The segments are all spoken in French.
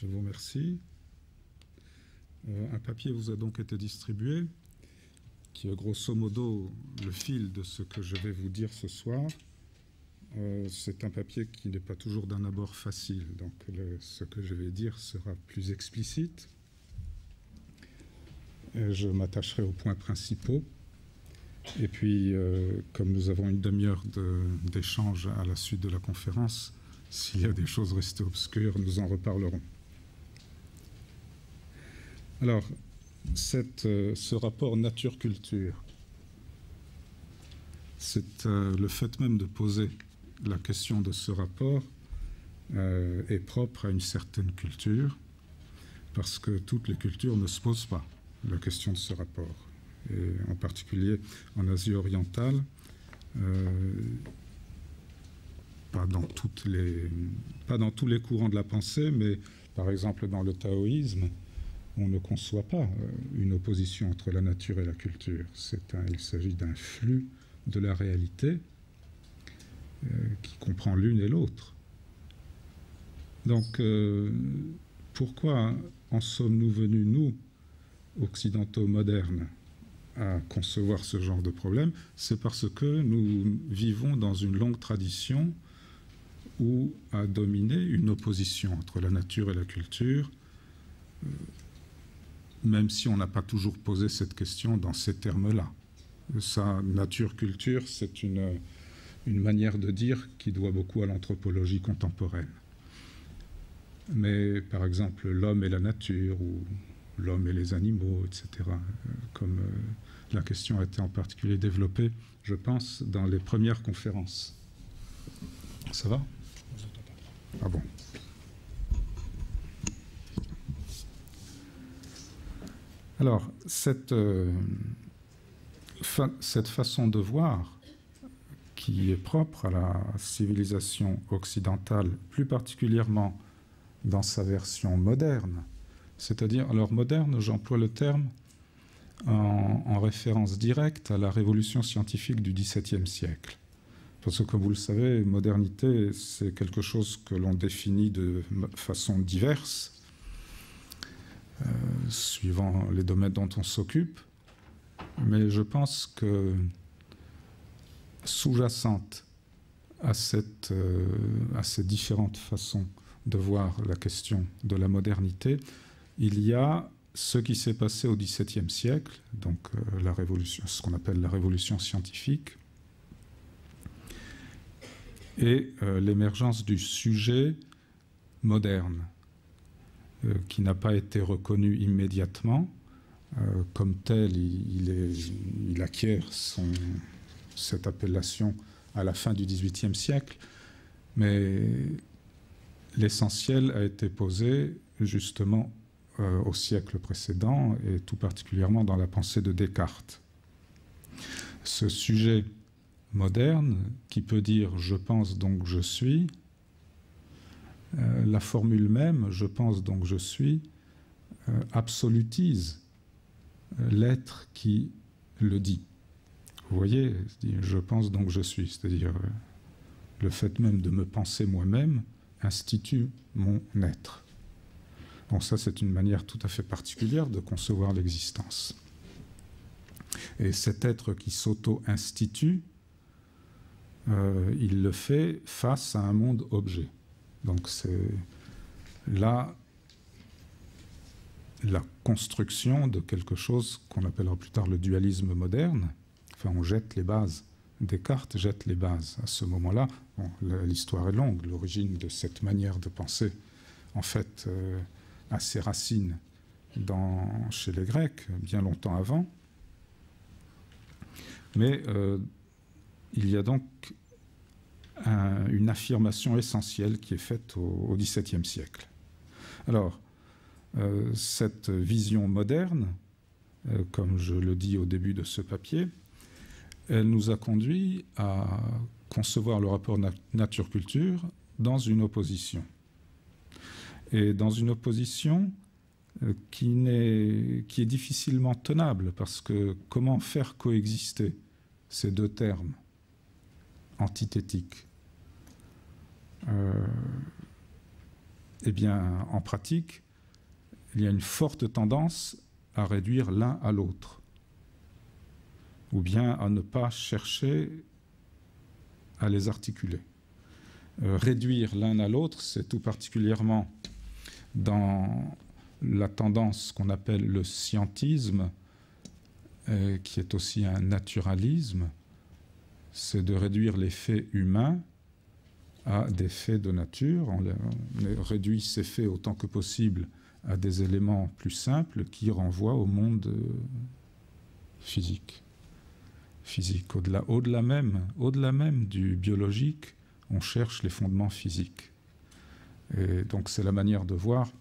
Je vous remercie. Un papier vous a donc été distribué, qui est grosso modo le fil de ce que je vais vous dire ce soir. C'est un papier qui n'est pas toujours d'un abord facile, donc ce que je vais dire sera plus explicite. Je m'attacherai aux points principaux. Et puis, comme nous avons une demi-heure d'échange à la suite de la conférence, s'il y a des choses restées obscures, nous en reparlerons. Alors, ce rapport nature-culture, c'est le fait même de poser la question de ce rapport est propre à une certaine culture, parce que toutes les cultures ne se posent pas la question de ce rapport. Et en particulier en Asie orientale, pas dans tous les courants de la pensée, mais par exemple dans le taoïsme, on ne conçoit pas une opposition entre la nature et la culture. Il s'agit d'un flux de la réalité qui comprend l'une et l'autre. Donc, pourquoi en sommes-nous venus, nous, occidentaux modernes, à concevoir ce genre de problème? C'est parce que nous vivons dans une longue tradition où a dominé une opposition entre la nature et la culture, même si on n'a pas toujours posé cette question dans ces termes-là. Ça, nature-culture, c'est une manière de dire qui doit beaucoup à l'anthropologie contemporaine. Mais par exemple, l'homme et la nature, ou l'homme et les animaux, etc., comme la question a été en particulier développée, je pense, dans les premières conférences. Ça va? Ah bon. Alors, cette façon de voir, qui est propre à la civilisation occidentale, plus particulièrement dans sa version moderne, c'est-à-dire, alors moderne, j'emploie le terme en référence directe à la révolution scientifique du XVIIe siècle. Parce que, comme vous le savez, modernité, c'est quelque chose que l'on définit de façon diverse, suivant les domaines dont on s'occupe. Mais je pense que sous-jacente à ces différentes façons de voir la question de la modernité, il y a ce qui s'est passé au XVIIe siècle, donc la révolution, ce qu'on appelle la révolution scientifique, et l'émergence du sujet moderne, qui n'a pas été reconnu immédiatement. Comme tel, il acquiert cette appellation à la fin du XVIIIe siècle, mais l'essentiel a été posé justement au siècle précédent, et tout particulièrement dans la pensée de Descartes. Ce sujet moderne, qui peut dire « je pense donc je suis », la formule même « je pense donc je suis » absolutise l'être qui le dit. Vous voyez, je pense donc je suis, c'est-à-dire le fait même de me penser moi-même institue mon être. Bon, ça c'est une manière tout à fait particulière de concevoir l'existence. Et cet être qui s'auto-institue, il le fait face à un monde objet. Donc c'est là la construction de quelque chose qu'on appellera plus tard le dualisme moderne. Enfin, on jette les bases. Descartes jette les bases. À ce moment-là, bon, l'histoire est longue. L'origine de cette manière de penser, en fait, a ses racines chez les Grecs, bien longtemps avant. Mais il y a donc une affirmation essentielle qui est faite au XVIIe siècle. Alors, cette vision moderne, comme je le dis au début de ce papier, elle nous a conduit à concevoir le rapport nature-culture dans une opposition. Et dans une opposition qui est difficilement tenable, parce que comment faire coexister ces deux termes antithétiques? eh bien, en pratique, il y a une forte tendance à réduire l'un à l'autre, ou bien à ne pas chercher à les articuler. Réduire l'un à l'autre, c'est tout particulièrement dans la tendance qu'on appelle le scientisme, qui est aussi un naturalisme, c'est de réduire les faits humains à des faits de nature. On réduit ces faits autant que possible à des éléments plus simples qui renvoient au monde physique. Au-delà même du biologique, on cherche les fondements physiques. Et donc c'est la manière de voir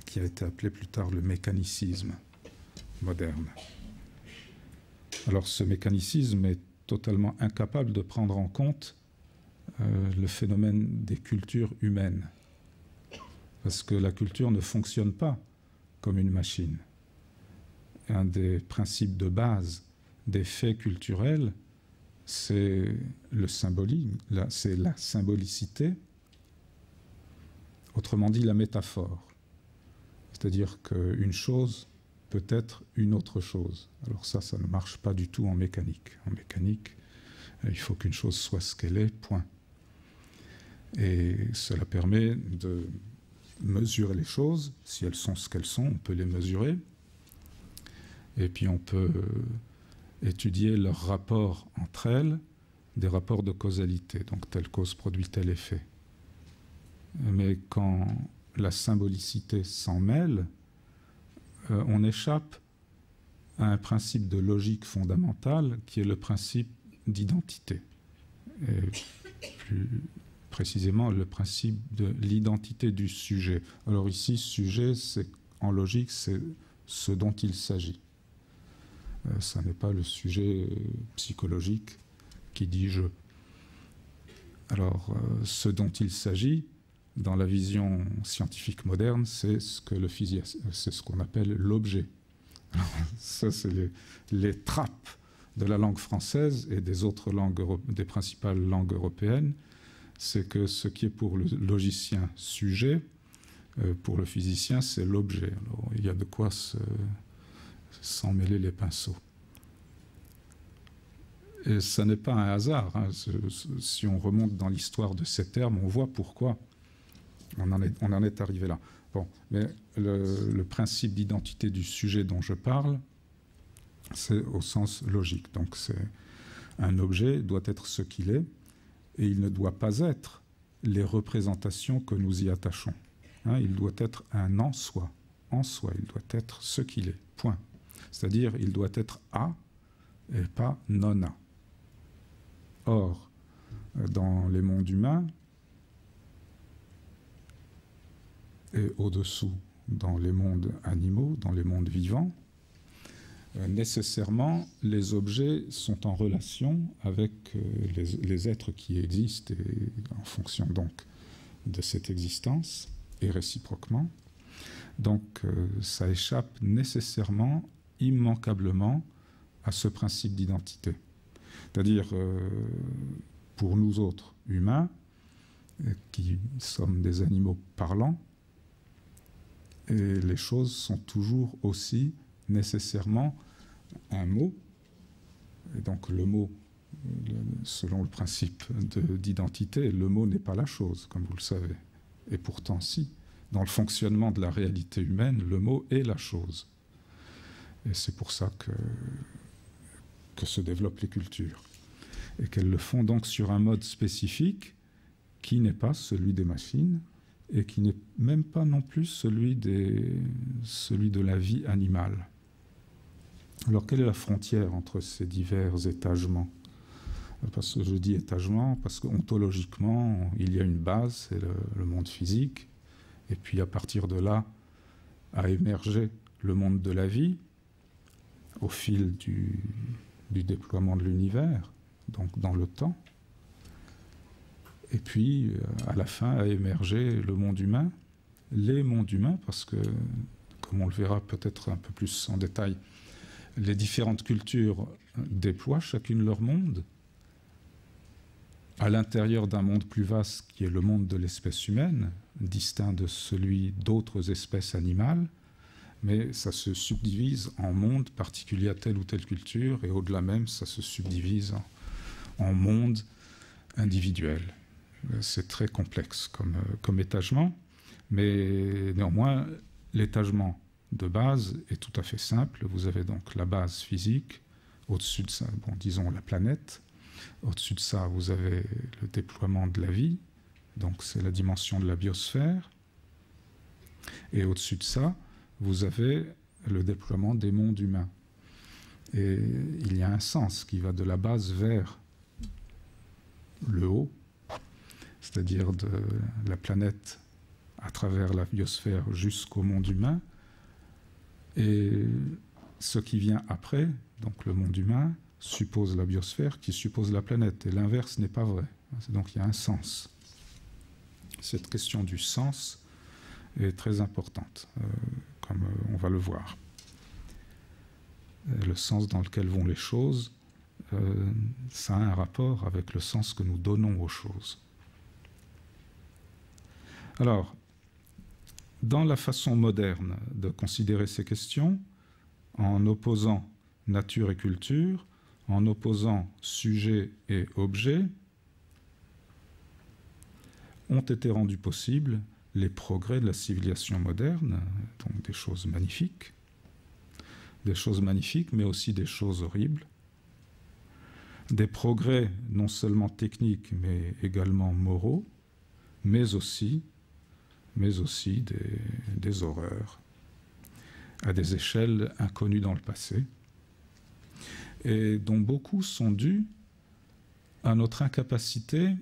qui a été appelée plus tard le mécanicisme moderne. Alors ce mécanicisme est totalement incapable de prendre en compte le phénomène des cultures humaines. Parce que la culture ne fonctionne pas comme une machine. Un des principes de base des faits culturels, c'est le symbolisme, c'est la symbolicité, autrement dit la métaphore. C'est-à-dire qu'une chose peut être une autre chose. Alors ça ne marche pas du tout en mécanique. En mécanique, il faut qu'une chose soit ce qu'elle est, point. Et cela permet de mesurer les choses. Si elles sont ce qu'elles sont, on peut les mesurer. Et puis on peut étudier leurs rapports entre elles, des rapports de causalité. Donc telle cause produit tel effet. Mais quand la symbolicité s'en mêle, on échappe à un principe de logique fondamentale qui est le principe d'identité. Et plus précisément le principe de l'identité du sujet. Alors ici, sujet, en logique, c'est ce dont il s'agit. Ça n'est pas le sujet psychologique qui dit je. Alors, ce dont il s'agit, dans la vision scientifique moderne, c'est ce qu'on appelle l'objet. Ça, c'est les trappes de la langue française et des autres langues, des principales langues européennes. C'est que ce qui est pour le logicien sujet, pour le physicien, c'est l'objet. Alors, il y a de quoi s'en mêler les pinceaux. Et ça n'est pas un hasard. Hein. Si on remonte dans l'histoire de ces termes, on voit pourquoi on en est arrivé là. Bon, mais le principe d'identité du sujet dont je parle, c'est au sens logique. Donc, un objet doit être ce qu'il est, et il ne doit pas être les représentations que nous y attachons. Hein, il doit être un en soi. En soi, il doit être ce qu'il est. Point. C'est-à-dire, il doit être A et pas non A. Or, dans les mondes humains, et au-dessous, dans les mondes animaux, dans les mondes vivants, nécessairement, les objets sont en relation avec les êtres qui existent, et en fonction donc de cette existence, et réciproquement. Donc, ça échappe nécessairement, immanquablement, à ce principe d'identité. C'est-à-dire, pour nous autres humains, qui sommes des animaux parlants, et les choses sont toujours aussi nécessairement un mot. Et donc le mot, selon le principe d'identité, le mot n'est pas la chose, comme vous le savez. Et pourtant, si. Dans le fonctionnement de la réalité humaine, le mot est la chose. Et c'est pour ça que se développent les cultures. Et qu'elles le font donc sur un mode spécifique qui n'est pas celui des machines, et qui n'est même pas non plus celui de la vie animale. Alors, quelle est la frontière entre ces divers étagements? Parce que je dis étagement, parce qu'ontologiquement, il y a une base, c'est le monde physique, et puis à partir de là, a émergé le monde de la vie, au fil du déploiement de l'univers, donc dans le temps. Et puis, à la fin, a émergé le monde humain, les mondes humains, parce que, comme on le verra peut-être un peu plus en détail, les différentes cultures déploient chacune leur monde. à l'intérieur d'un monde plus vaste qui est le monde de l'espèce humaine, distinct de celui d'autres espèces animales, mais ça se subdivise en mondes particuliers à telle ou telle culture, et au-delà même, ça se subdivise en mondes individuels. C'est très complexe comme étagement, mais néanmoins, l'étagement de base est tout à fait simple. Vous avez donc la base physique, au-dessus de ça, bon, disons la planète. Au-dessus de ça, vous avez le déploiement de la vie, donc c'est la dimension de la biosphère. Et au-dessus de ça, vous avez le déploiement des mondes humains. Et il y a un sens qui va de la base vers le haut, c'est-à-dire de la planète à travers la biosphère jusqu'au monde humain. Et ce qui vient après, donc le monde humain, suppose la biosphère qui suppose la planète. Et l'inverse n'est pas vrai. Donc il y a un sens. Cette question du sens est très importante, comme on va le voir. Le sens dans lequel vont les choses, ça a un rapport avec le sens que nous donnons aux choses. Alors, dans la façon moderne de considérer ces questions, en opposant nature et culture, en opposant sujet et objet, ont été rendus possibles les progrès de la civilisation moderne, donc des choses magnifiques, mais aussi des choses horribles, des progrès non seulement techniques, mais également moraux, mais aussi des horreurs, à des échelles inconnues dans le passé, et dont beaucoup sont dus à notre incapacité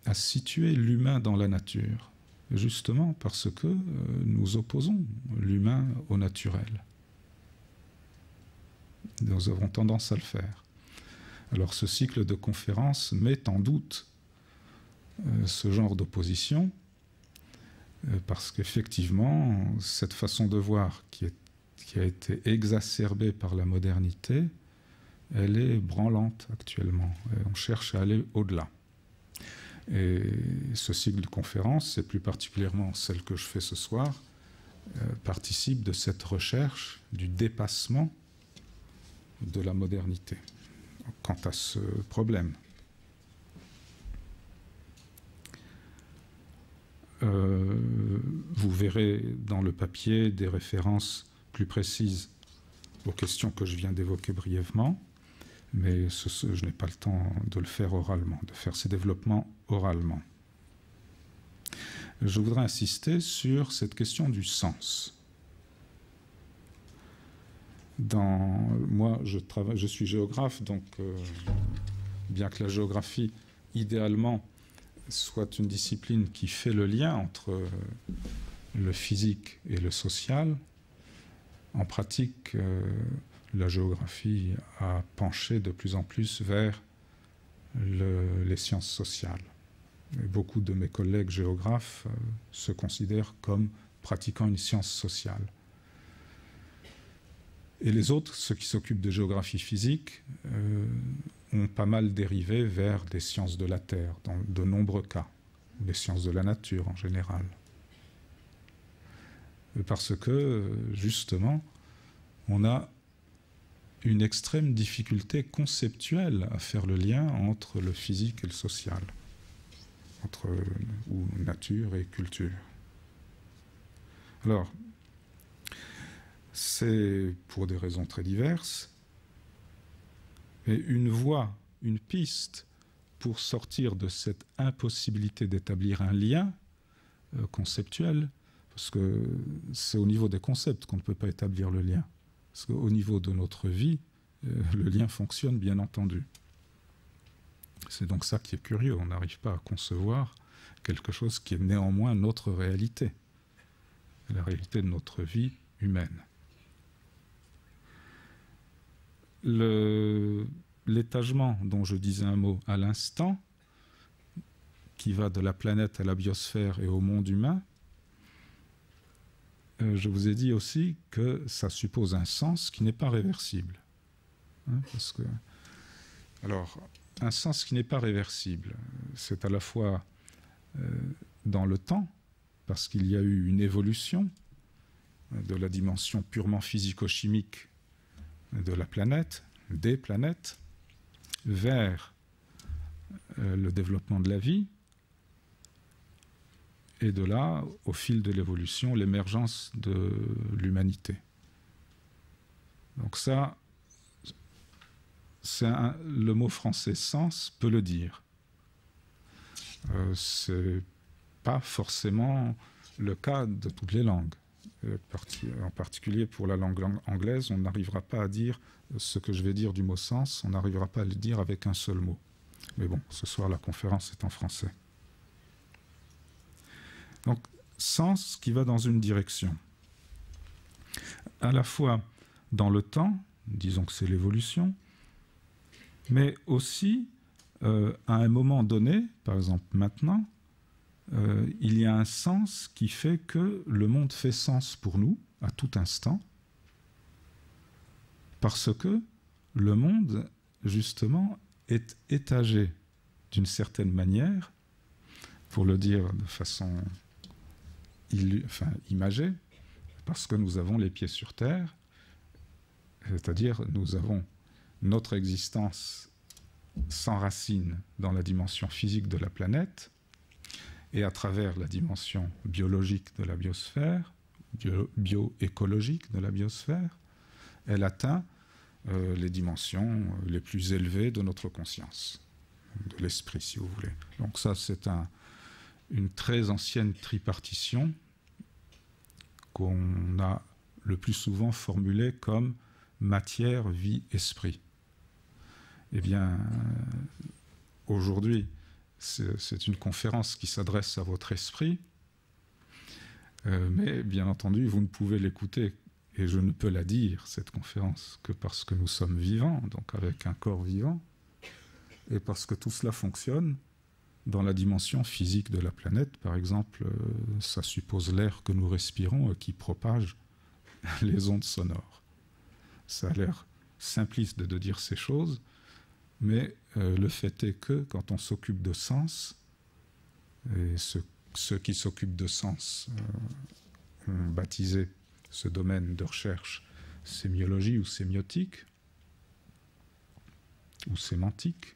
à situer l'humain dans la nature, justement parce que nous opposons l'humain au naturel. Nous avons tendance à le faire. Alors ce cycle de conférences met en doute ce genre d'opposition, parce qu'effectivement, cette façon de voir qui a été exacerbée par la modernité, elle est branlante actuellement. Et on cherche à aller au-delà. Et ce cycle de conférences, et plus particulièrement celle que je fais ce soir, participe de cette recherche du dépassement de la modernité quant à ce problème. Vous verrez dans le papier des références plus précises aux questions que je viens d'évoquer brièvement, mais je n'ai pas le temps de le faire oralement, de faire ces développements oralement. Je voudrais insister sur cette question du sens. Moi, je suis géographe, donc bien que la géographie, idéalement, soit une discipline qui fait le lien entre le physique et le social, en pratique, la géographie a penché de plus en plus vers les sciences sociales. Et beaucoup de mes collègues géographes se considèrent comme pratiquant une science sociale. Et les autres, ceux qui s'occupent de géographie physique, ont pas mal dérivé vers des sciences de la Terre, dans de nombreux cas, des sciences de la nature en général. Parce que, justement, on a une extrême difficulté conceptuelle à faire le lien entre le physique et le social, entre nature et culture. Alors, c'est pour des raisons très diverses, mais une voie, une piste pour sortir de cette impossibilité d'établir un lien conceptuel, parce que c'est au niveau des concepts qu'on ne peut pas établir le lien. Parce qu'au niveau de notre vie, le lien fonctionne, bien entendu. C'est donc ça qui est curieux. On n'arrive pas à concevoir quelque chose qui est néanmoins notre réalité, la réalité de notre vie humaine. L'étagement dont je disais un mot à l'instant, qui va de la planète à la biosphère et au monde humain, je vous ai dit aussi que ça suppose un sens qui n'est pas réversible. Parce que, alors, un sens qui n'est pas réversible. C'est à la fois dans le temps, parce qu'il y a eu une évolution de la dimension purement physico-chimique de la planète, des planètes, vers le développement de la vie, et de là, au fil de l'évolution, l'émergence de l'humanité. Donc ça, le mot français « sens » peut le dire. C'est pas forcément le cas de toutes les langues. En particulier pour la langue anglaise, on n'arrivera pas à dire ce que je vais dire du mot sens, on n'arrivera pas à le dire avec un seul mot. Mais bon, ce soir la conférence est en français. Donc, sens qui va dans une direction. À la fois dans le temps, disons que c'est l'évolution, mais aussi à un moment donné, par exemple maintenant, il y a un sens qui fait que le monde fait sens pour nous à tout instant, parce que le monde, justement, est étagé d'une certaine manière, pour le dire de façon imagée, parce que nous avons les pieds sur terre, c'est-à-dire nous avons notre existence sans racine dans la dimension physique de la planète, et à travers la dimension biologique de la biosphère, bioécologique de la biosphère, elle atteint les dimensions les plus élevées de notre conscience, de l'esprit, si vous voulez. Donc ça, c'est une très ancienne tripartition qu'on a le plus souvent formulée comme matière, vie, esprit. Eh bien, aujourd'hui, c'est une conférence qui s'adresse à votre esprit, mais bien entendu, vous ne pouvez l'écouter, et je ne peux la dire, cette conférence, que parce que nous sommes vivants, donc avec un corps vivant, et parce que tout cela fonctionne dans la dimension physique de la planète. Par exemple, ça suppose l'air que nous respirons qui propage les ondes sonores. Ça a l'air simpliste de dire ces choses, mais le fait est que quand on s'occupe de sens, et ceux qui s'occupent de sens ont baptisé ce domaine de recherche sémiologie ou sémiotique, ou sémantique,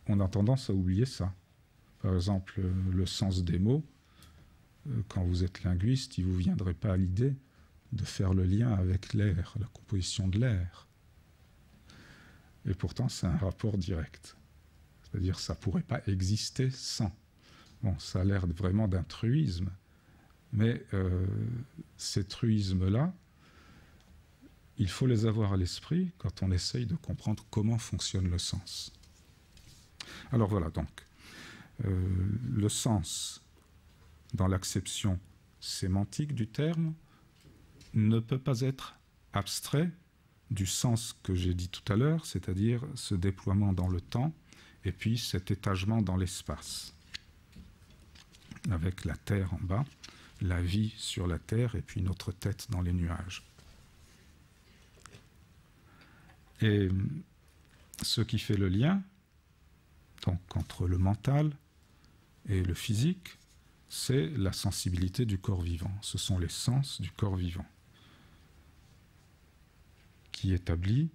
on a tendance à oublier ça. Par exemple, le sens des mots, quand vous êtes linguiste, il ne vous viendrait pas à l'idée de faire le lien avec l'air, la composition de l'air. Et pourtant, c'est un rapport direct. C'est-à-dire que ça ne pourrait pas exister sans. Bon, ça a l'air vraiment d'un truisme, mais ces truismes-là, il faut les avoir à l'esprit quand on essaye de comprendre comment fonctionne le sens. Alors voilà, donc, le sens, dans l'acception sémantique du terme, ne peut pas être abstrait du sens que j'ai dit tout à l'heure, c'est-à-dire ce déploiement dans le temps et puis cet étagement dans l'espace, avec la Terre en bas, la vie sur la Terre et puis notre tête dans les nuages. Et ce qui fait le lien donc, entre le mental et le physique, c'est la sensibilité du corps vivant. Ce sont les sens du corps vivant qui établit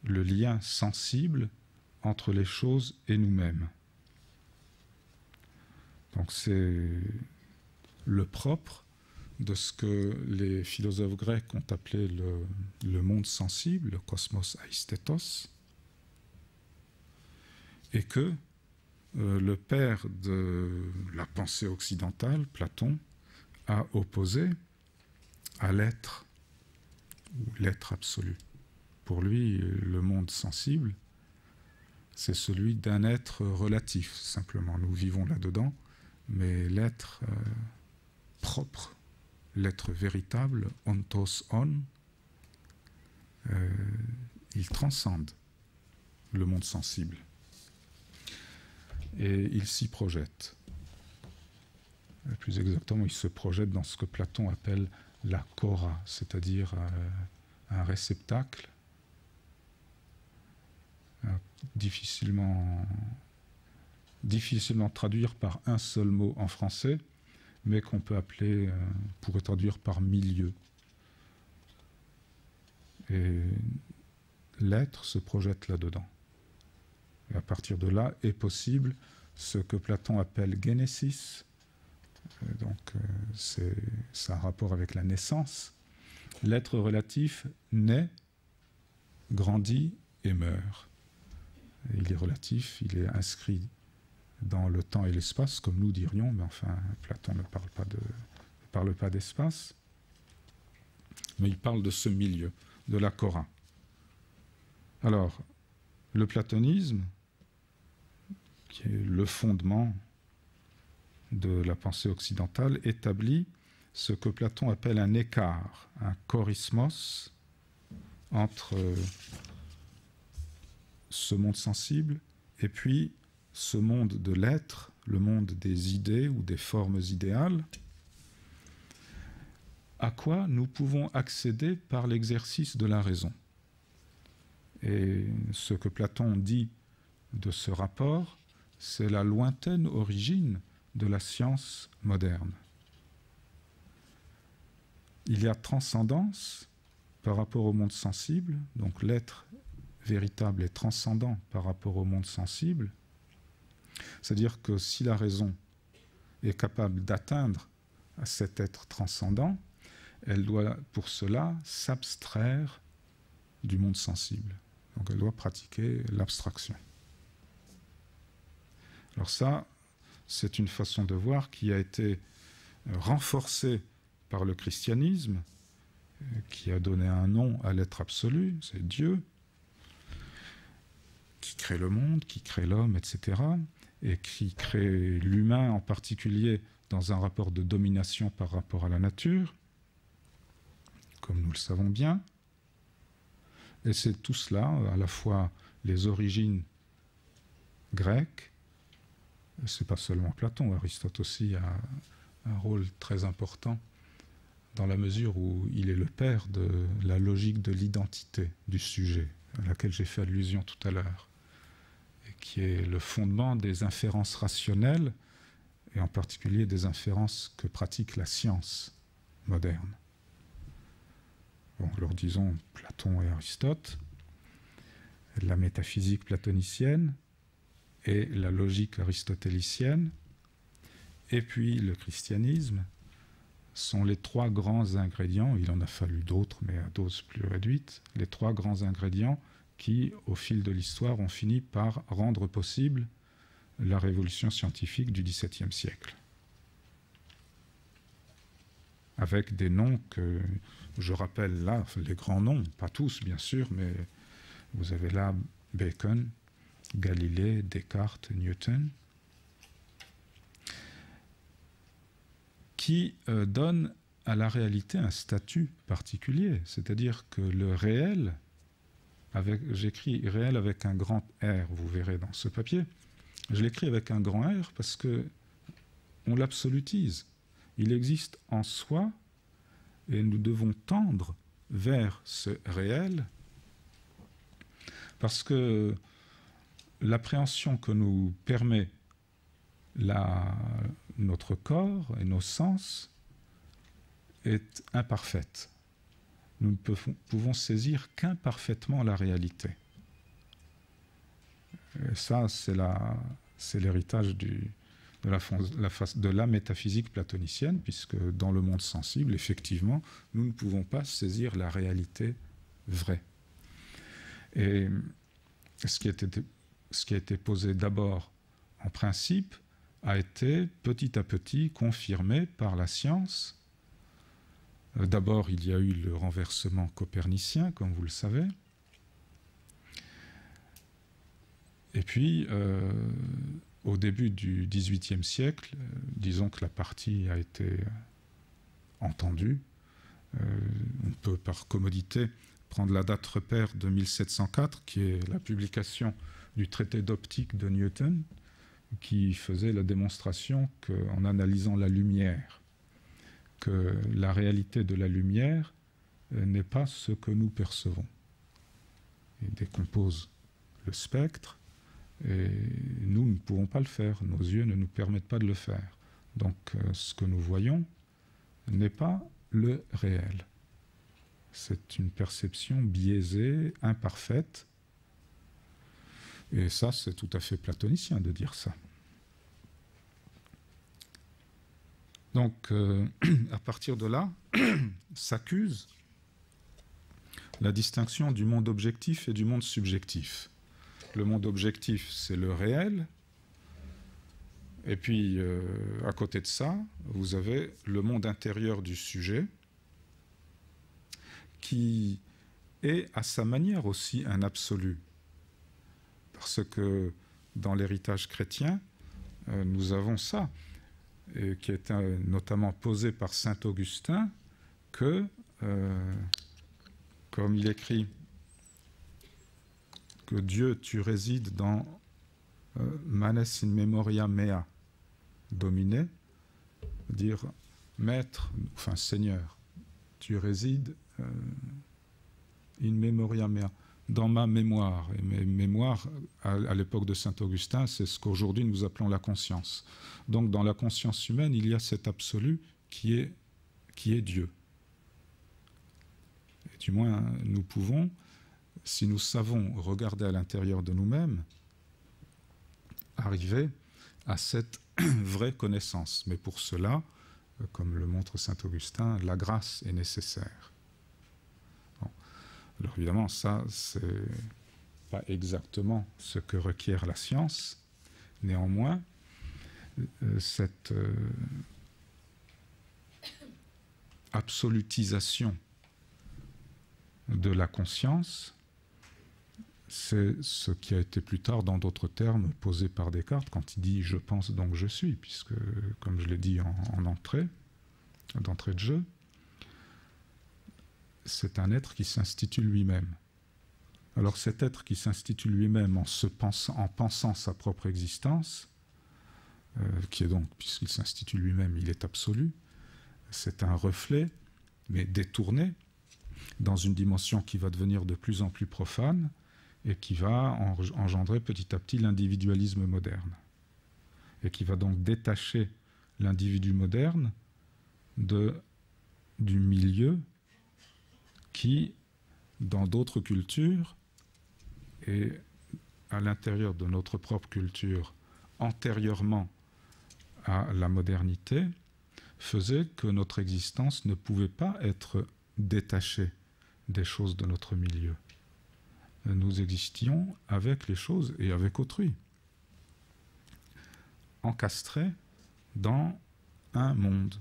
le lien sensible entre les choses et nous-mêmes. Donc c'est le propre de ce que les philosophes grecs ont appelé le monde sensible, le cosmos aisthetos, et que le père de la pensée occidentale, Platon, a opposé à l'être, ou l'être absolu. Pour lui, le monde sensible, c'est celui d'un être relatif, simplement. Nous vivons là-dedans, mais l'être propre, l'être véritable, ontos on, il transcende le monde sensible. Et il s'y projette. Plus exactement, il se projette dans ce que Platon appelle la chora, c'est-à-dire un réceptacle difficilement traduire par un seul mot en français, mais qu'on peut appeler, pourrait traduire par milieu. Et l'être se projette là-dedans. Et à partir de là est possible ce que Platon appelle génésis. Donc c'est un rapport avec la naissance. L'être relatif naît, grandit et meurt. Et il est relatif, il est inscrit dans le temps et l'espace, comme nous dirions, mais enfin, Platon ne parle pas d'espace, mais il parle de ce milieu, de la chora. Alors, le platonisme, qui est le fondement de la pensée occidentale, établit ce que Platon appelle un écart, un chorismos, entre ce monde sensible et puis ce monde de l'être, le monde des idées ou des formes idéales, à quoi nous pouvons accéder par l'exercice de la raison. Et ce que Platon dit de ce rapport, c'est la lointaine origine de la science moderne. Il y a transcendance par rapport au monde sensible, donc l'être véritable est transcendant par rapport au monde sensible, c'est-à-dire que si la raison est capable d'atteindre à cet être transcendant, elle doit pour cela s'abstraire du monde sensible. Donc elle doit pratiquer l'abstraction. Alors ça, c'est une façon de voir qui a été renforcée par le christianisme, qui a donné un nom à l'être absolu, c'est Dieu, qui crée le monde, qui crée l'homme, etc., et qui crée l'humain en particulier dans un rapport de domination par rapport à la nature, comme nous le savons bien. Et c'est tout cela, à la fois les origines grecques, c'est pas seulement Platon, Aristote aussi a un rôle très important dans la mesure où il est le père de la logique de l'identité du sujet, à laquelle j'ai fait allusion tout à l'heure, et qui est le fondement des inférences rationnelles, et en particulier des inférences que pratique la science moderne. Bon, alors disons Platon et Aristote, la métaphysique platonicienne et la logique aristotélicienne, et puis le christianisme, sont les trois grands ingrédients, il en a fallu d'autres, mais à dose plus réduite, les trois grands ingrédients qui, au fil de l'histoire, ont fini par rendre possible la révolution scientifique du XVIIe siècle. Avec des noms que je rappelle là, les grands noms, pas tous bien sûr, mais vous avez là Bacon, Galilée, Descartes, Newton, qui donne à la réalité un statut particulier, c'est-à-dire que le réel, j'écris réel avec un grand R, vous verrez dans ce papier, je l'écris avec un grand R parce que on l'absolutise. Il existe en soi et nous devons tendre vers ce réel parce que l'appréhension que nous permet notre corps et nos sens est imparfaite. Nous ne pouvons saisir qu'imparfaitement la réalité. Et ça, c'est l'héritage de la métaphysique platonicienne, puisque dans le monde sensible, effectivement, nous ne pouvons pas saisir la réalité vraie. Et ce qui a été posé d'abord en principe a été petit à petit confirmé par la science. D'abord, il y a eu le renversement copernicien, comme vous le savez. Et puis, au début du XVIIIe siècle, disons que la partie a été entendue. On peut, par commodité, prendre la date repère de 1704, qui est la publication du traité d'optique de Newton, qui faisait la démonstration qu'en analysant la lumière, que la réalité de la lumière n'est pas ce que nous percevons. Il décompose le spectre, et nous ne pouvons pas le faire, nos yeux ne nous permettent pas de le faire. Donc ce que nous voyons n'est pas le réel. C'est une perception biaisée, imparfaite, et ça c'est tout à fait platonicien de dire ça. Donc à partir de là, s'accuse la distinction du monde objectif et du monde subjectif. Le monde objectif, c'est le réel. Et puis, à côté de ça, vous avez le monde intérieur du sujet, qui est à sa manière aussi un absolu. Parce que dans l'héritage chrétien, nous avons ça, qui est notamment posé par saint Augustin, que, comme il écrit, que Dieu, tu résides dans manes in memoria mea, dominer, dire maître, enfin Seigneur, tu résides in memoria mea, dans ma mémoire. Et mes mémoires, à l'époque de saint Augustin, c'est ce qu'aujourd'hui nous appelons la conscience. Donc dans la conscience humaine, il y a cet absolu qui est Dieu. Et du moins, nous pouvons, si nous savons regarder à l'intérieur de nous-mêmes, arriver à cette vraie connaissance. Mais pour cela, comme le montre saint Augustin, la grâce est nécessaire. Bon. Alors évidemment, ça, c'est pas exactement ce que requiert la science. Néanmoins, cette absolutisation de la conscience, c'est ce qui a été plus tard, dans d'autres termes, posé par Descartes quand il dit « je pense donc je suis », puisque, comme je l'ai dit d'entrée de jeu, c'est un être qui s'institue lui-même. Alors cet être qui s'institue lui-même en pensant sa propre existence, qui est donc, puisqu'il s'institue lui-même, il est absolu, c'est un reflet, mais détourné, dans une dimension qui va devenir de plus en plus profane, et qui va engendrer petit à petit l'individualisme moderne. Et qui va donc détacher l'individu moderne du milieu qui, dans d'autres cultures, et à l'intérieur de notre propre culture, antérieurement à la modernité, faisait que notre existence ne pouvait pas être détachée des choses de notre milieu. Nous existions avec les choses et avec autrui, encastrés dans un monde.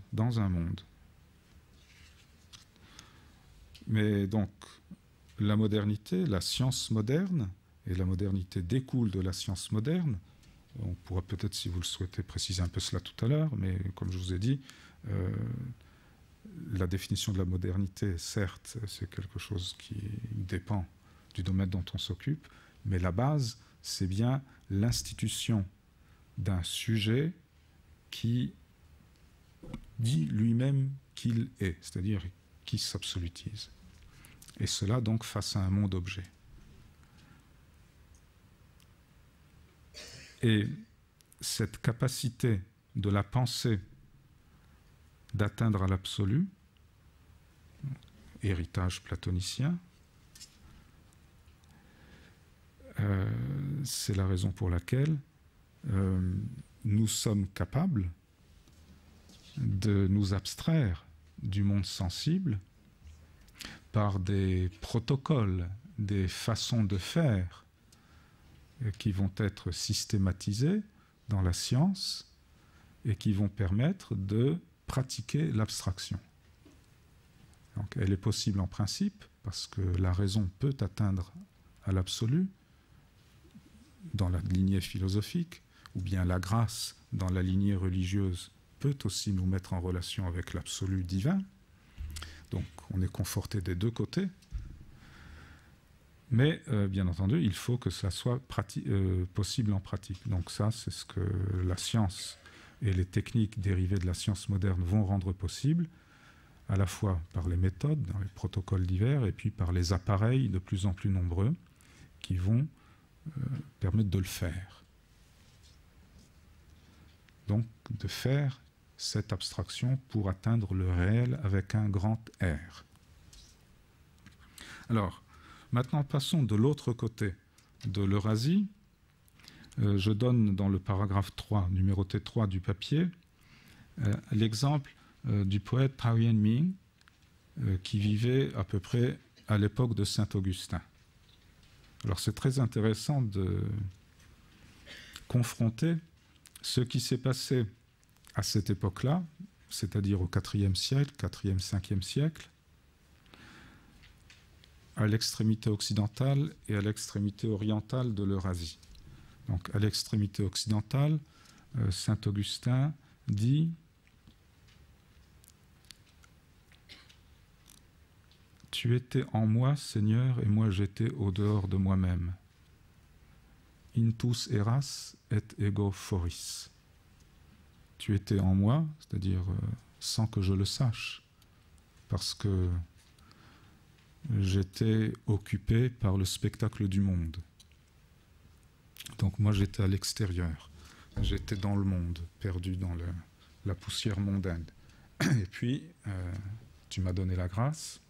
Mais donc, la modernité, la science moderne, et la modernité découle de la science moderne. On pourra peut-être, si vous le souhaitez, préciser un peu cela tout à l'heure, mais comme je vous ai dit, la définition de la modernité, certes, c'est quelque chose qui dépend du domaine dont on s'occupe, mais la base, c'est bien l'institution d'un sujet qui dit lui-même qu'il est, c'est-à-dire qui s'absolutise. Et cela donc face à un monde objet. Et cette capacité de la pensée d'atteindre à l'absolu, héritage platonicien, c'est la raison pour laquelle nous sommes capables de nous abstraire du monde sensible par des protocoles, des façons de faire qui vont être systématisées dans la science et qui vont permettre de pratiquer l'abstraction. Donc, elle est possible en principe parce que la raison peut atteindre à l'absolu dans la lignée philosophique, ou bien la grâce dans la lignée religieuse peut aussi nous mettre en relation avec l'absolu divin. Donc on est conforté des deux côtés. Mais bien entendu, il faut que cela soit possible en pratique. Donc ça, c'est ce que la science et les techniques dérivées de la science moderne vont rendre possible, à la fois par les méthodes, dans les protocoles divers, et puis par les appareils de plus en plus nombreux qui vont permettent de le faire. Donc, de faire cette abstraction pour atteindre le réel avec un grand R. Alors, maintenant, passons de l'autre côté de l'Eurasie. Je donne dans le paragraphe 3, numéroté 3 du papier, l'exemple du poète Thao Yen Ming, qui vivait à peu près à l'époque de Saint-Augustin. Alors c'est très intéressant de confronter ce qui s'est passé à cette époque-là, c'est-à-dire au IVe siècle, 4e, 5e siècle, à l'extrémité occidentale et à l'extrémité orientale de l'Eurasie. Donc à l'extrémité occidentale, saint Augustin dit « Tu étais en moi, Seigneur, et moi j'étais au dehors de moi-même. Intus eras et ego foris. » Tu étais en moi, c'est-à-dire sans que je le sache, parce que j'étais occupé par le spectacle du monde. Donc moi j'étais à l'extérieur, j'étais dans le monde, perdu dans la poussière mondaine. Et puis tu m'as donné la grâce,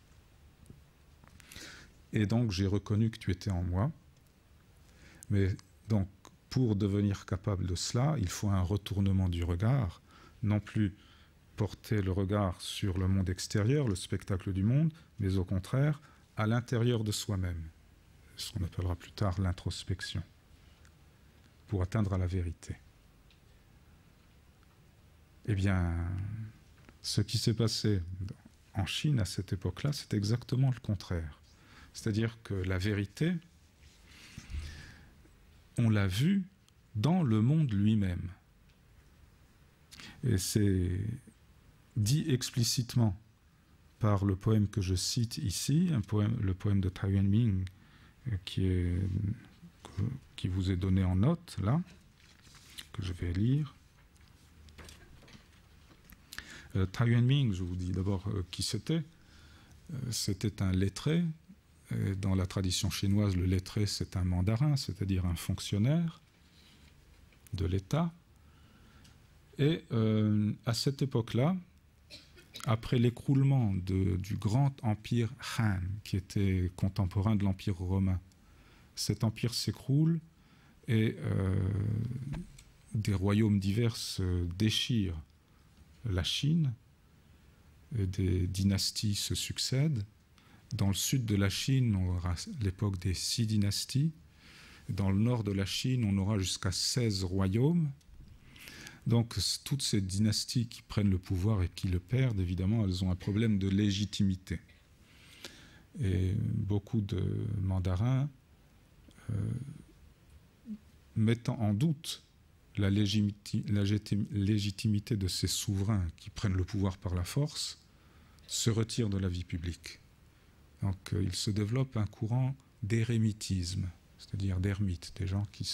et donc j'ai reconnu que tu étais en moi. Mais donc pour devenir capable de cela, il faut un retournement du regard, non plus porter le regard sur le monde extérieur, le spectacle du monde, mais au contraire à l'intérieur de soi-même, ce qu'on appellera plus tard l'introspection, pour atteindre à la vérité. Eh bien, ce qui s'est passé en Chine à cette époque-là, c'est exactement le contraire. C'est-à-dire que la vérité, on l'a vue dans le monde lui-même. Et c'est dit explicitement par le poème que je cite ici, le poème de Thao Yen Ming, qui vous est donné en note, là, que je vais lire. Thao Yen Ming, je vous dis d'abord qui c'était. C'était un lettré. Dans la tradition chinoise, le lettré, c'est un mandarin, c'est-à-dire un fonctionnaire de l'État. Et à cette époque-là, après l'écroulement du grand empire Han, qui était contemporain de l'empire romain, cet empire s'écroule et des royaumes divers déchirent la Chine, et des dynasties se succèdent. Dans le sud de la Chine, on aura l'époque des 6 dynasties. Dans le nord de la Chine, on aura jusqu'à 16 royaumes. Donc, toutes ces dynasties qui prennent le pouvoir et qui le perdent, évidemment, elles ont un problème de légitimité. Et beaucoup de mandarins, mettant en doute la légitimité de ces souverains qui prennent le pouvoir par la force, se retirent de la vie publique. Donc, il se développe un courant d'érémitisme, c'est-à-dire d'ermites, des gens qui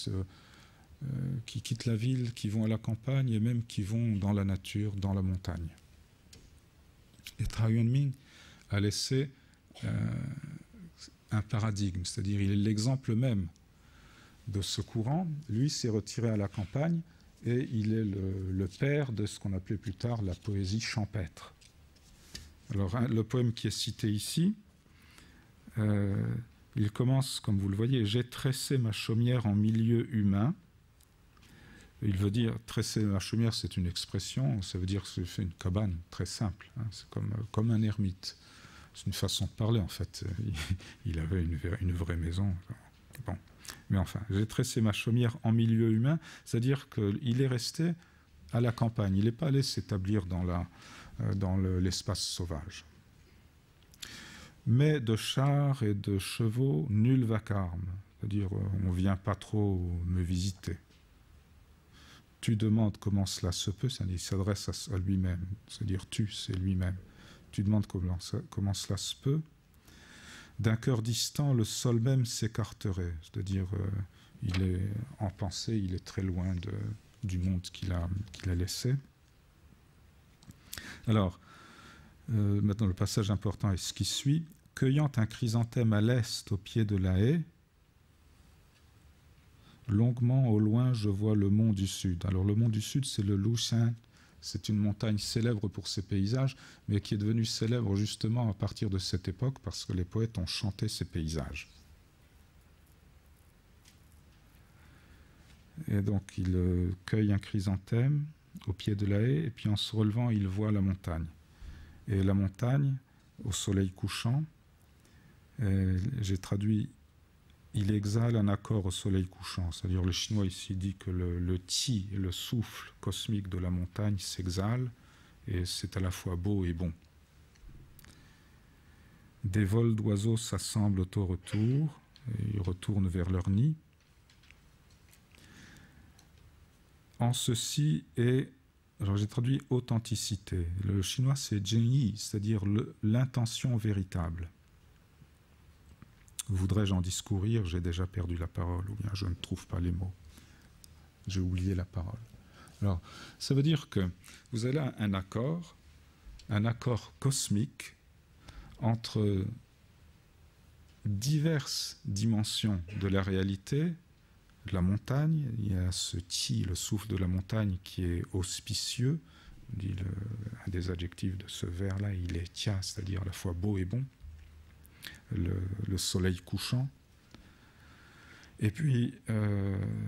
quittent la ville, qui vont à la campagne et même qui vont dans la nature, dans la montagne. Et Thao Yen Ming a laissé un paradigme, c'est-à-dire il est l'exemple même de ce courant. Lui s'est retiré à la campagne et il est le père de ce qu'on appelait plus tard la poésie champêtre. Alors le poème qui est cité ici, il commence, comme vous le voyez, « J'ai tressé ma chaumière en milieu humain ». Il veut dire, tresser ma chaumière, c'est une expression, ça veut dire que c'est une cabane très simple, hein, c'est comme un ermite. C'est une façon de parler, en fait. Il avait une vraie maison. Bon. Mais enfin, j'ai tressé ma chaumière en milieu humain, c'est-à-dire qu'il est resté à la campagne, il n'est pas allé s'établir dans l'espace sauvage. Mais de chars et de chevaux, nul vacarme, c'est-à-dire on ne vient pas trop me visiter. Tu demandes comment cela se peut, il s'adresse à lui-même, c'est-à-dire tu, c'est lui-même. Tu demandes comment cela se peut. D'un cœur distant, le sol même s'écarterait, c'est-à-dire il est en pensée, il est très loin du monde qu'il a laissé. Alors, maintenant le passage important est ce qui suit. Cueillant un chrysanthème à l'est au pied de la haie, Longuement au loin, je vois le mont du Sud. Alors le mont du Sud, c'est le Lushan. C'est une montagne célèbre pour ses paysages, mais qui est devenue célèbre justement à partir de cette époque parce que les poètes ont chanté ces paysages. Et donc il cueille un chrysanthème au pied de la haie, et puis en se relevant, il voit la montagne. Et la montagne, au soleil couchant, j'ai traduit, il exhale un accord au soleil couchant. C'est-à-dire le chinois ici dit que le ti, le souffle cosmique de la montagne s'exhale, et c'est à la fois beau et bon. Des vols d'oiseaux s'assemblent au retour, et ils retournent vers leur nid. En ceci est, alors j'ai traduit authenticité. Le chinois c'est zhenyi, c'est-à-dire l'intention véritable. Voudrais-je en discourir, j'ai déjà perdu la parole, ou bien je ne trouve pas les mots. J'ai oublié la parole. Alors, ça veut dire que vous avez là un accord cosmique entre diverses dimensions de la réalité, de la montagne. Il y a ce ti, le souffle de la montagne, qui est auspicieux. Dit un des adjectifs de ce vers-là, il est tia, c'est-à-dire à la fois beau et bon. Le soleil couchant. Et puis,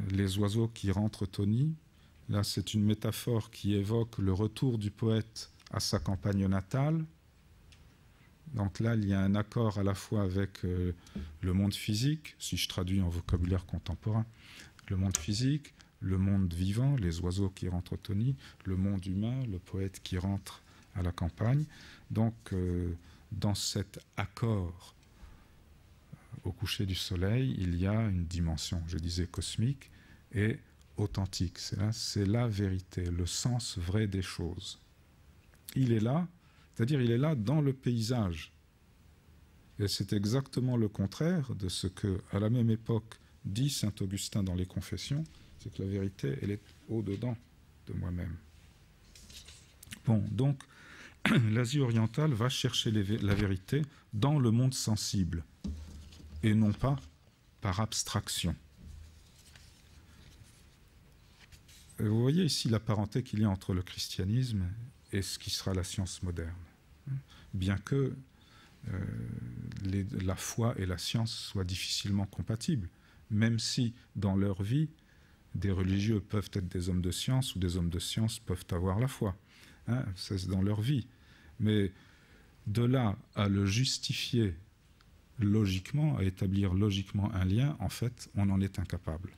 les oiseaux qui rentrent au nid. Là, c'est une métaphore qui évoque le retour du poète à sa campagne natale. Donc là, il y a un accord à la fois avec le monde physique, si je traduis en vocabulaire contemporain, le monde physique, le monde vivant, les oiseaux qui rentrent au nid, le monde humain, le poète qui rentre à la campagne. Donc, dans cet accord au coucher du soleil, il y a une dimension, je disais cosmique, et authentique. C'est la vérité, le sens vrai des choses. Il est là, c'est-à-dire il est là dans le paysage. Et c'est exactement le contraire de ce que, à la même époque, dit saint Augustin dans les Confessions, c'est que la vérité, elle est au-dedans de moi-même. Bon, donc, l'Asie orientale va chercher la vérité dans le monde sensible, et non pas par abstraction. Vous voyez ici la parenté qu'il y a entre le christianisme et ce qui sera la science moderne. Bien que la foi et la science soient difficilement compatibles, même si dans leur vie, des religieux peuvent être des hommes de science ou des hommes de science peuvent avoir la foi. C'est dans leur vie. Mais de là à le justifier logiquement, à établir logiquement un lien, en fait, on en est incapable.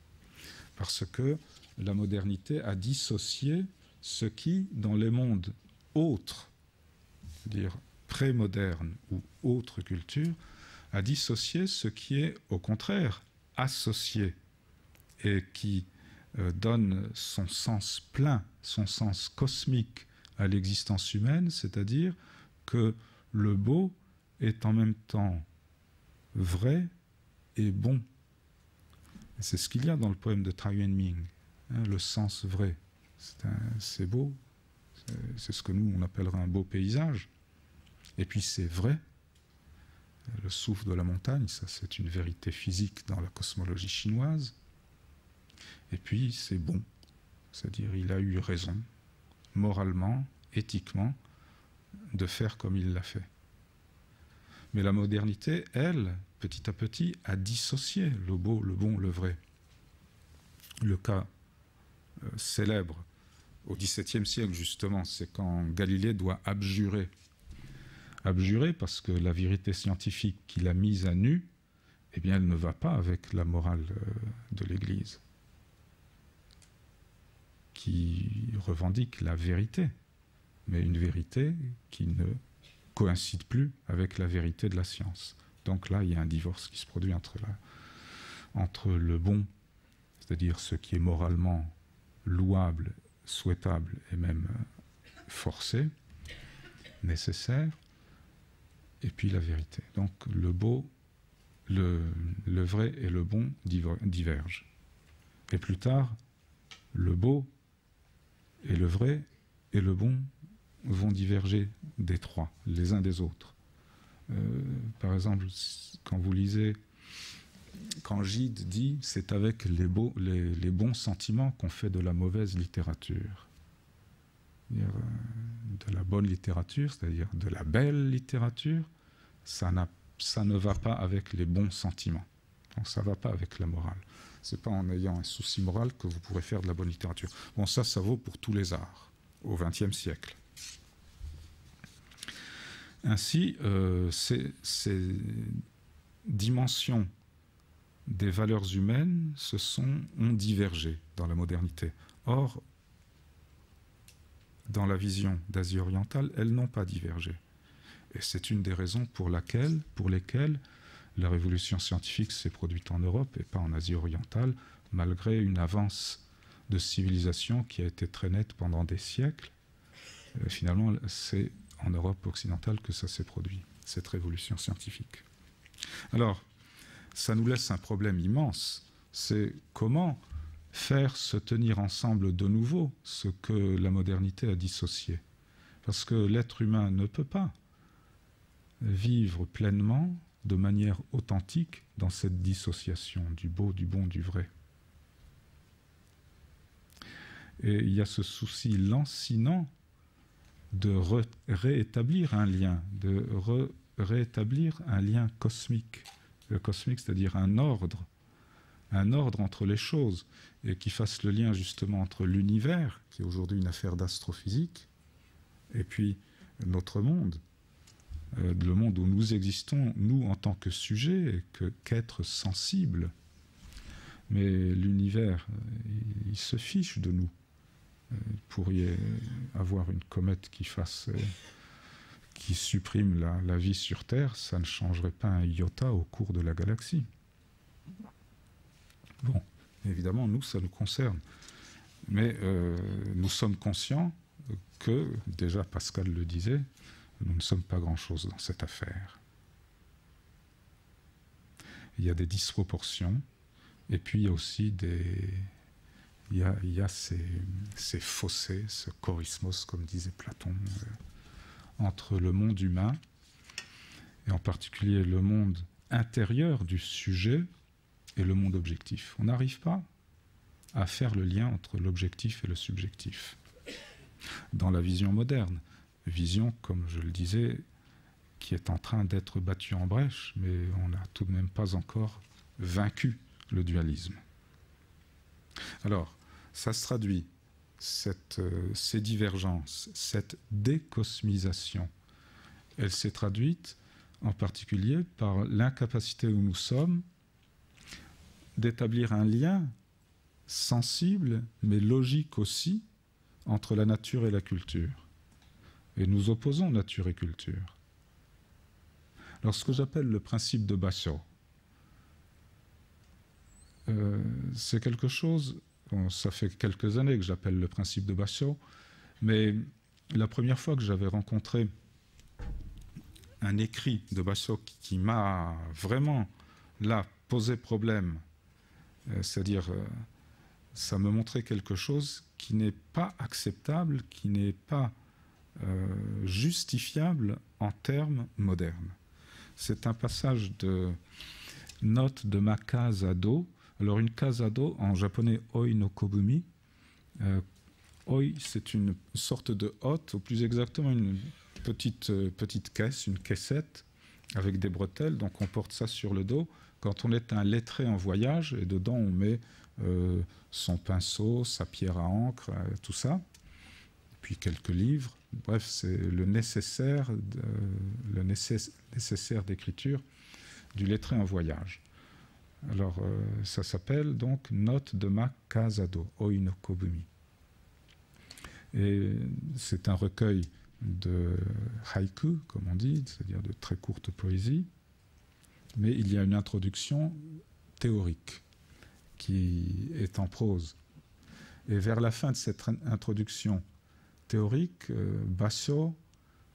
Parce que la modernité a dissocié ce qui, dans les mondes autres, c'est-à-dire pré-modernes ou autres cultures, a dissocié ce qui est, au contraire, associé et qui donne son sens plein, son sens cosmique à l'existence humaine, c'est-à-dire que le beau est en même temps vrai et bon. C'est ce qu'il y a dans le poème de Tai Yuanming, le sens vrai. C'est beau, c'est ce que nous on appellerait un beau paysage. Et puis c'est vrai, le souffle de la montagne, ça c'est une vérité physique dans la cosmologie chinoise. Et puis c'est bon, c'est-à-dire il a eu raison, moralement, éthiquement, de faire comme il l'a fait. Mais la modernité, elle, petit à petit, a dissocié le beau, le bon, le vrai. Le cas célèbre au XVIIe siècle, justement, c'est quand Galilée doit abjurer. Abjurer parce que la vérité scientifique qu'il a mise à nu, eh bien, elle ne va pas avec la morale de l'Église, qui revendique la vérité, mais une vérité qui ne coïncide plus avec la vérité de la science. Donc là, il y a un divorce qui se produit entre le bon, c'est-à-dire ce qui est moralement louable, souhaitable et même forcé, nécessaire, et puis la vérité. Donc le beau, le vrai et le bon divergent. Et plus tard, le beau et le vrai et le bon vont diverger des trois, les uns des autres. Par exemple, quand vous lisez quand Gide dit « c'est avec les bons sentiments qu'on fait de la mauvaise littérature ». De la bonne littérature, c'est-à-dire de la belle littérature, ça ne va pas avec les bons sentiments. Donc ça ne va pas avec la morale. Ce n'est pas en ayant un souci moral que vous pourrez faire de la bonne littérature. Bon, ça vaut pour tous les arts, au XXe siècle. Ainsi, ces dimensions des valeurs humaines ont divergé dans la modernité. Or, dans la vision d'Asie orientale, elles n'ont pas divergé. Et c'est une des raisons pour lesquelles la révolution scientifique s'est produite en Europe et pas en Asie orientale, malgré une avance de civilisation qui a été très nette pendant des siècles. Finalement, c'est en Europe occidentale que ça s'est produit, cette révolution scientifique. Alors, ça nous laisse un problème immense, c'est comment faire se tenir ensemble de nouveau ce que la modernité a dissocié. Parce que l'être humain ne peut pas vivre pleinement, de manière authentique, dans cette dissociation du beau, du bon, du vrai. Et il y a ce souci lancinant de réétablir un lien, réétablir un lien cosmique. Le cosmique, c'est-à-dire un ordre entre les choses, et qui fasse le lien justement entre l'univers, qui est aujourd'hui une affaire d'astrophysique, et puis notre monde, le monde où nous existons, nous en tant que sujets, et qu'êtres sensibles. Mais l'univers, il se fiche de nous. Il pourrait avoir une comète qui supprime la vie sur Terre, ça ne changerait pas un iota au cours de la galaxie. Bon, évidemment, nous, ça nous concerne. Mais nous sommes conscients que, déjà Pascal le disait, nous ne sommes pas grand-chose dans cette affaire. Il y a des disproportions, et puis il y a aussi il y a ces fossés, ce chorismos, comme disait Platon, entre le monde humain, et en particulier le monde intérieur du sujet, et le monde objectif. On n'arrive pas à faire le lien entre l'objectif et le subjectif. Dans la vision moderne, vision, comme je le disais, qui est en train d'être battue en brèche, mais on n'a tout de même pas encore vaincu le dualisme. Alors, ça se traduit, ces divergences, cette décosmisation, elle s'est traduite en particulier par l'incapacité où nous sommes d'établir un lien sensible, mais logique aussi, entre la nature et la culture. Et nous opposons nature et culture. Alors, ce que j'appelle le principe de Basho, c'est quelque chose, bon, ça fait quelques années que j'appelle le principe de Basho, mais la première fois que j'avais rencontré un écrit de Basho qui m'a vraiment, là, posé problème, c'est-à-dire, ça me montrait quelque chose qui n'est pas acceptable, qui n'est pas justifiable en termes modernes. C'est un passage de note de ma kazado. Alors une kazado, en japonais oi no kobumi, oi c'est une sorte de hotte, ou plus exactement une petite caisse, une caissette avec des bretelles, donc on porte ça sur le dos. Quand on est un lettré en voyage, et dedans on met son pinceau, sa pierre à encre, tout ça, puis quelques livres. Bref, c'est le nécessaire d'écriture du lettré en voyage. Alors, ça s'appelle donc Note de ma kazado, oi no kobumi. Et c'est un recueil de haïku, comme on dit, c'est-à-dire de très courte poésie, mais il y a une introduction théorique qui est en prose. Et vers la fin de cette introduction théorique, Basho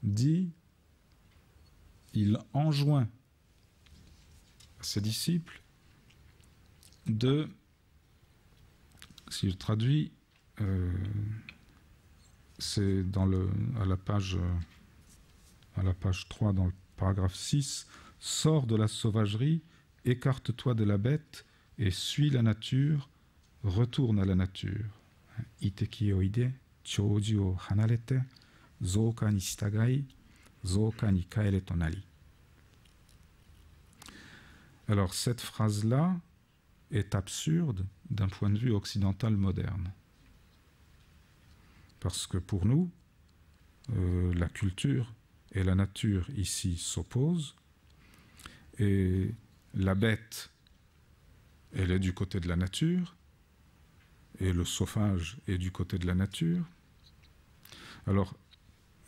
dit, il enjoint à ses disciples de, si je traduis, c'est à la page 3, dans le paragraphe 6, « Sors de la sauvagerie écarte-toi de la bête et suis la nature, retourne à la nature. Iteki oide, chouji o hanarete, zouka ni shitagai, zouka ni kaere to nari. Alors cette phrase-là est absurde d'un point de vue occidental moderne. Parce que pour nous, la culture et la nature ici s'opposent, et la bête, elle est du côté de la nature, et le sauvage est du côté de la nature. Alors,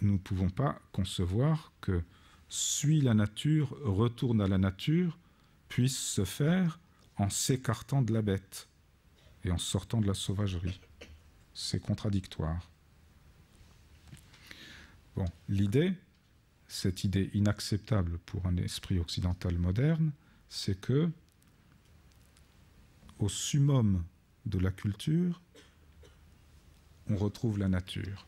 nous ne pouvons pas concevoir que suis la nature, retourne à la nature, puisse se faire en s'écartant de la bête et en sortant de la sauvagerie. C'est contradictoire. Bon, l'idée, cette idée inacceptable pour un esprit occidental moderne, c'est que, au summum de la culture, on retrouve la nature.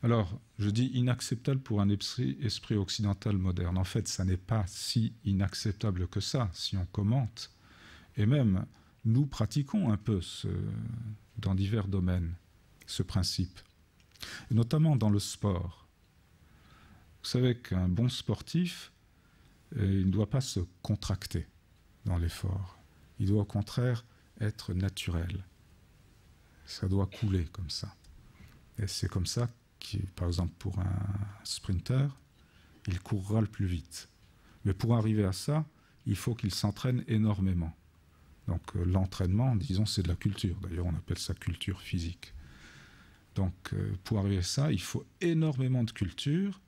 Alors, je dis inacceptable pour un esprit occidental moderne. En fait, ça n'est pas si inacceptable que ça, si on commente. Et même, nous pratiquons un peu dans divers domaines ce principe, et notamment dans le sport. Vous savez qu'un bon sportif, il ne doit pas se contracter dans l'effort. Il doit au contraire être naturel. Ça doit couler comme ça. Et c'est comme ça que, par exemple, pour un sprinter, il courra le plus vite. Mais pour arriver à ça, il faut qu'il s'entraîne énormément. Donc l'entraînement, disons, c'est de la culture. D'ailleurs, on appelle ça culture physique. Donc pour arriver à ça, il faut énormément de culture.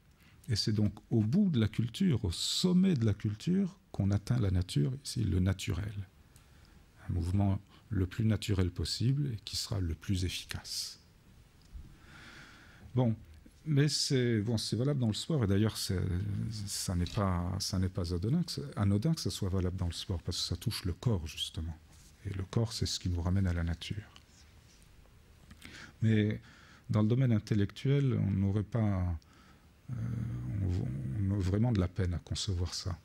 Et c'est donc au bout de la culture, au sommet de la culture, qu'on atteint la nature, ici le naturel. Un mouvement le plus naturel possible et qui sera le plus efficace. Bon, mais c'est valable dans le sport, et d'ailleurs ça n'est pas anodin que ça soit valable dans le sport, parce que ça touche le corps justement. Et le corps, c'est ce qui nous ramène à la nature. Mais dans le domaine intellectuel, on n'aurait pas on a vraiment de la peine à concevoir ça.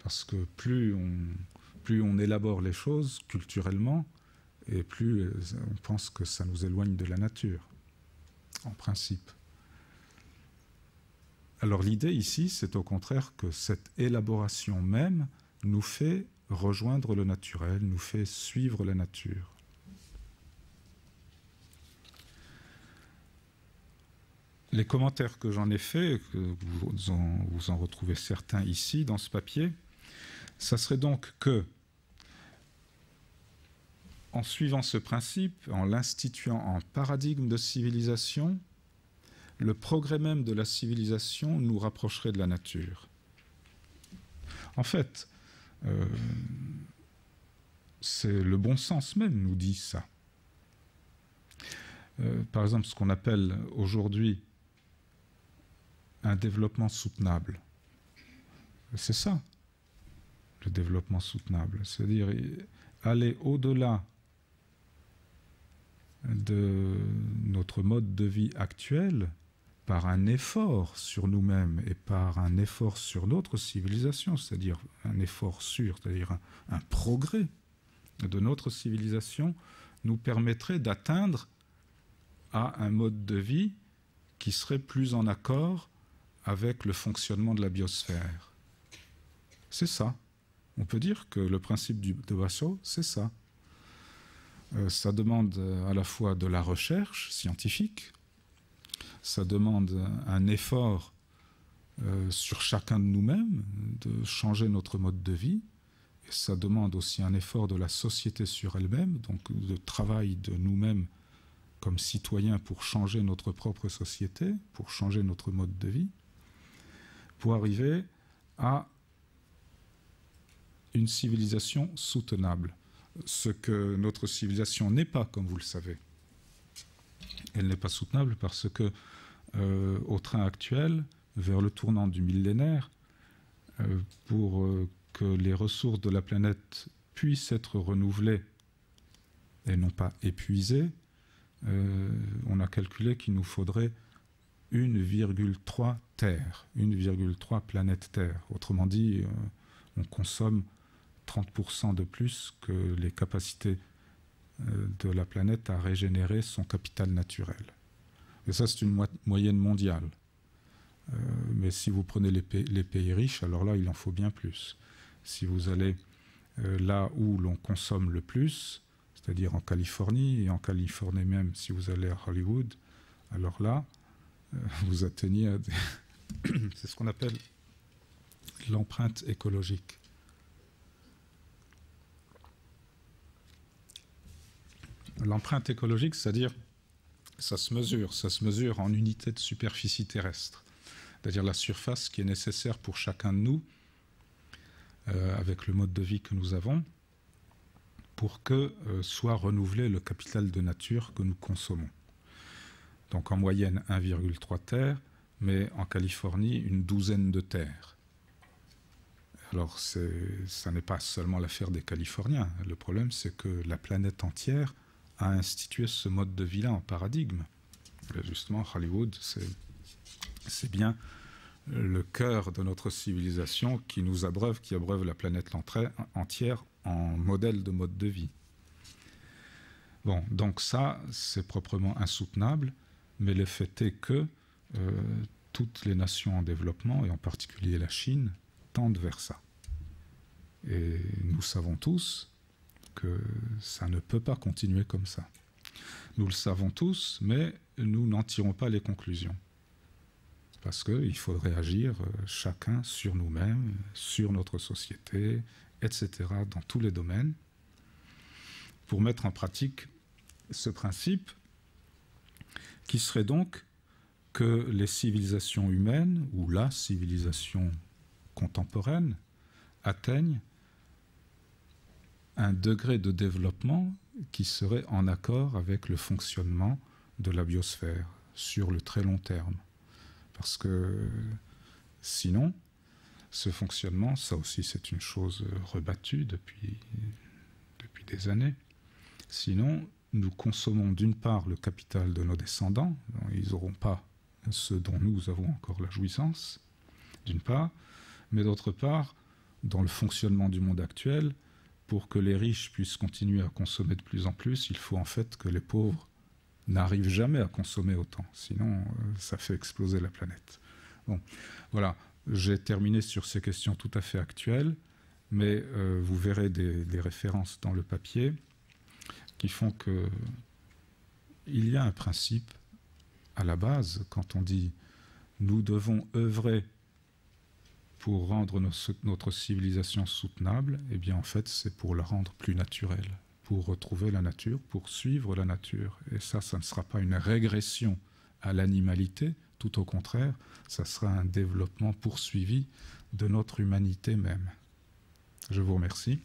Parce que plus on élabore les choses culturellement, et plus on pense que ça nous éloigne de la nature, en principe. Alors l'idée ici, c'est au contraire que cette élaboration même nous fait rejoindre le naturel, nous fait suivre la nature. Les commentaires que j'en ai faits, que vous en retrouvez certains ici dans ce papier, ça serait donc que, en suivant ce principe, en l'instituant en paradigme de civilisation, le progrès même de la civilisation nous rapprocherait de la nature. En fait, c'est le bon sens même nous dit ça. Par exemple, ce qu'on appelle aujourd'hui un développement soutenable. C'est ça, le développement soutenable. C'est-à-dire aller au-delà de notre mode de vie actuel par un effort sur nous-mêmes et par un effort sur notre civilisation, c'est-à-dire un effort sûr, c'est-à-dire un progrès de notre civilisation, nous permettrait d'atteindre à un mode de vie qui serait plus en accord avec le fonctionnement de la biosphère. C'est ça. On peut dire que le principe de Basho, c'est ça. Ça demande à la fois de la recherche scientifique, ça demande un effort sur chacun de nous-mêmes, de changer notre mode de vie, et ça demande aussi un effort de la société sur elle-même, donc de travail de nous-mêmes comme citoyens pour changer notre propre société, pour changer notre mode de vie, pour arriver à une civilisation soutenable. Ce que notre civilisation n'est pas, comme vous le savez. Elle n'est pas soutenable parce que, au train actuel, vers le tournant du millénaire, pour que les ressources de la planète puissent être renouvelées et non pas épuisées, on a calculé qu'il nous faudrait 1,3 Terre, 1,3 planète Terre. Autrement dit, on consomme 30% de plus que les capacités de la planète à régénérer son capital naturel. Et ça, c'est une moyenne mondiale. Mais si vous prenez les pays riches, alors là, il en faut bien plus. Si vous allez là où l'on consomme le plus, c'est-à-dire en Californie, et en Californie même, si vous allez à Hollywood, alors là, vous atteignez c'est ce qu'on appelle l'empreinte écologique. L'empreinte écologique, c'est-à-dire, ça se mesure en unité de superficie terrestre, c'est-à-dire la surface qui est nécessaire pour chacun de nous, avec le mode de vie que nous avons, pour que soit renouvelé le capital de nature que nous consommons. Donc en moyenne 1,3 terres, mais en Californie une douzaine de terres. Alors ça n'est pas seulement l'affaire des Californiens. Le problème, c'est que la planète entière a institué ce mode de vie-là en paradigme. Et justement, Hollywood, c'est bien le cœur de notre civilisation qui abreuve la planète entière en modèle de mode de vie. Bon, donc ça, c'est proprement insoutenable, mais le fait est que toutes les nations en développement, et en particulier la Chine, tendent vers ça. Et nous savons tous que ça ne peut pas continuer comme ça. Nous le savons tous, mais nous n'en tirons pas les conclusions. Parce qu'il faudrait agir chacun sur nous-mêmes, sur notre société, etc., dans tous les domaines, pour mettre en pratique ce principe qui serait donc que les civilisations humaines, ou la civilisation contemporaine, atteignent un degré de développement qui serait en accord avec le fonctionnement de la biosphère sur le très long terme. Parce que sinon, ce fonctionnement, ça aussi c'est une chose rebattue depuis des années, sinon nous consommons d'une part le capital de nos descendants, ils n'auront pas ce dont nous avons encore la jouissance, d'une part, mais d'autre part, dans le fonctionnement du monde actuel, pour que les riches puissent continuer à consommer de plus en plus, il faut en fait que les pauvres n'arrivent jamais à consommer autant. Sinon, ça fait exploser la planète. Bon, voilà. J'ai terminé sur ces questions tout à fait actuelles, mais vous verrez des références dans le papier qui font que il y a un principe à la base quand on dit nous devons œuvrer pour rendre notre civilisation soutenable, eh bien en fait c'est pour la rendre plus naturelle, pour retrouver la nature, pour suivre la nature. Et ça ne sera pas une régression à l'animalité, tout au contraire, ça sera un développement poursuivi de notre humanité même. Je vous remercie.